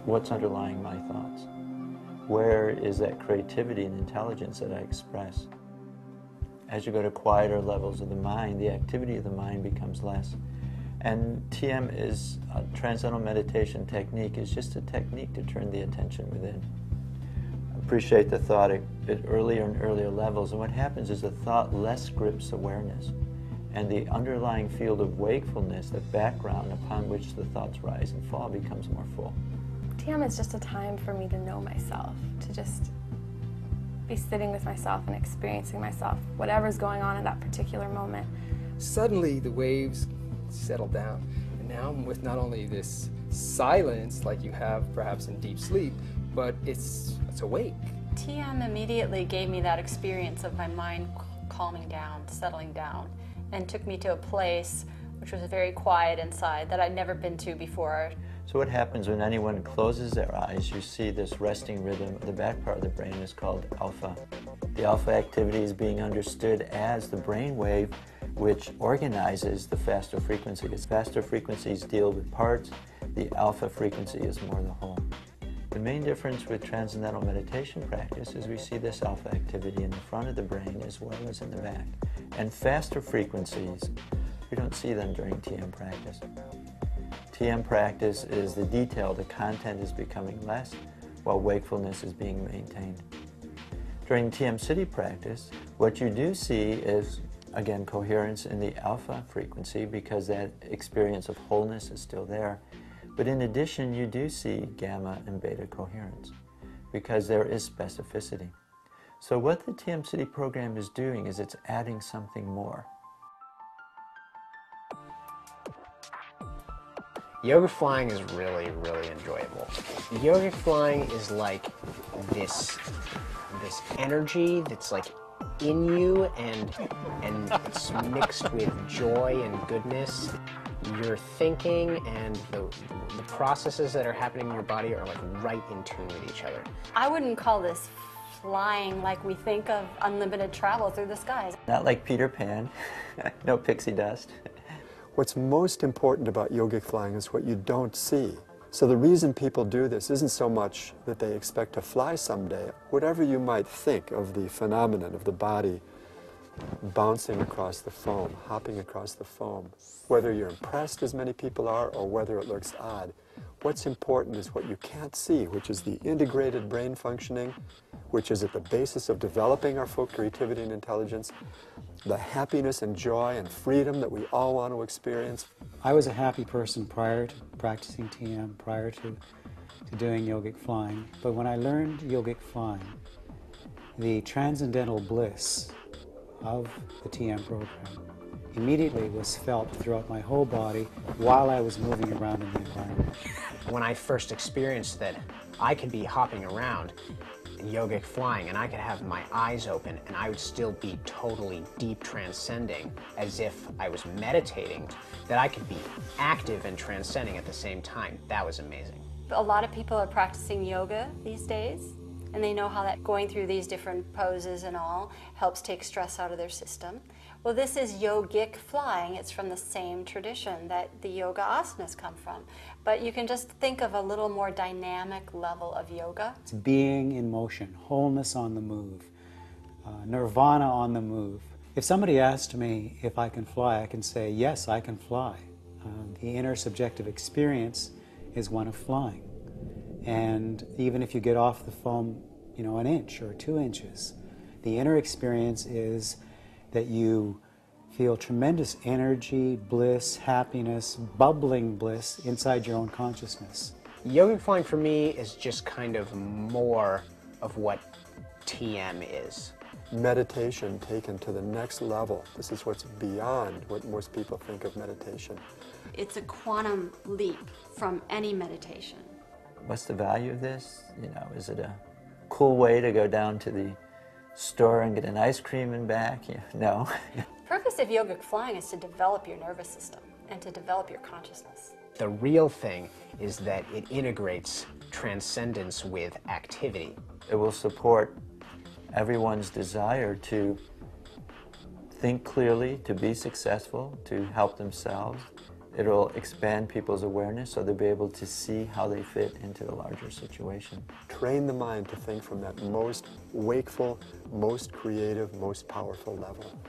What's underlying my thoughts? Where is that creativity and intelligence that I express? As you go to quieter levels of the mind, the activity of the mind becomes less. And TM is a transcendental meditation technique, is just a technique to turn the attention within. Appreciate the thought at earlier and earlier levels, and what happens is the thought less grips awareness, and the underlying field of wakefulness, the background upon which the thoughts rise and fall, becomes more full. TM is just a time for me to know myself, to just be sitting with myself and experiencing myself, whatever's going on in that particular moment. Suddenly the waves settle down, and now I'm with not only this silence like you have perhaps in deep sleep, but it's awake. TM immediately gave me that experience of my mind calming down, settling down, and took me to a place which was very quiet inside that I'd never been to before. So what happens when anyone closes their eyes, you see this resting rhythm. The back part of the brain is called alpha. The alpha activity is being understood as the brain wave which organizes the faster frequencies. Faster frequencies deal with parts, the alpha frequency is more the whole. The main difference with transcendental meditation practice is we see this alpha activity in the front of the brain as well as in the back. And faster frequencies, we don't see them during TM practice. TM practice is the detail, the content is becoming less while wakefulness is being maintained. During TM City practice, what you do see is, again, coherence in the alpha frequency because that experience of wholeness is still there. But in addition, you do see gamma and beta coherence because there is specificity. So what the TM City program is doing is it's adding something more. Yogic flying is really, really enjoyable. Yogic flying is like this energy that's like in you and it's mixed with joy and goodness. Your thinking and the processes that are happening in your body are like right in tune with each other. I wouldn't call this flying like we think of unlimited travel through the skies. Not like Peter Pan, no pixie dust. What's most important about yogic flying is what you don't see. So the reason people do this isn't so much that they expect to fly someday. Whatever you might think of the phenomenon of the body bouncing across the foam, hopping across the foam, whether you're impressed as many people are or whether it looks odd, what's important is what you can't see, which is the integrated brain functioning, which is at the basis of developing our full creativity and intelligence, the happiness and joy and freedom that we all want to experience. I was a happy person prior to practicing TM, prior to doing yogic flying. But when I learned yogic flying, the transcendental bliss of the TM program immediately was felt throughout my whole body while I was moving around in the environment. When I first experienced that I could be hopping around in yogic flying and I could have my eyes open and I would still be totally deep transcending as if I was meditating, that I could be active and transcending at the same time, that was amazing. A lot of people are practicing yoga these days, and they know how that going through these different poses and all helps take stress out of their system. Well, this is yogic flying. It's from the same tradition that the yoga asanas come from. But you can just think of a little more dynamic level of yoga. It's being in motion, wholeness on the move, nirvana on the move. If somebody asked me if I can fly, I can say, yes, I can fly. The inner subjective experience is one of flying. And even if you get off the foam, you know, an inch or 2 inches, the inner experience is that you feel tremendous energy, bliss, happiness, bubbling bliss inside your own consciousness. Yogic flying for me is just kind of more of what TM is. Meditation taken to the next level. This is what's beyond what most people think of meditation. It's a quantum leap from any meditation. What's the value of this? You know, is it a cool way to go down to the store and get an ice cream and back? Yeah, no. The purpose of yogic flying is to develop your nervous system and to develop your consciousness. The real thing is that it integrates transcendence with activity. It will support everyone's desire to think clearly, to be successful, to help themselves, It'll expand people's awareness so they'll be able to see how they fit into the larger situation. Train the mind to think from that most wakeful, most creative, most powerful level.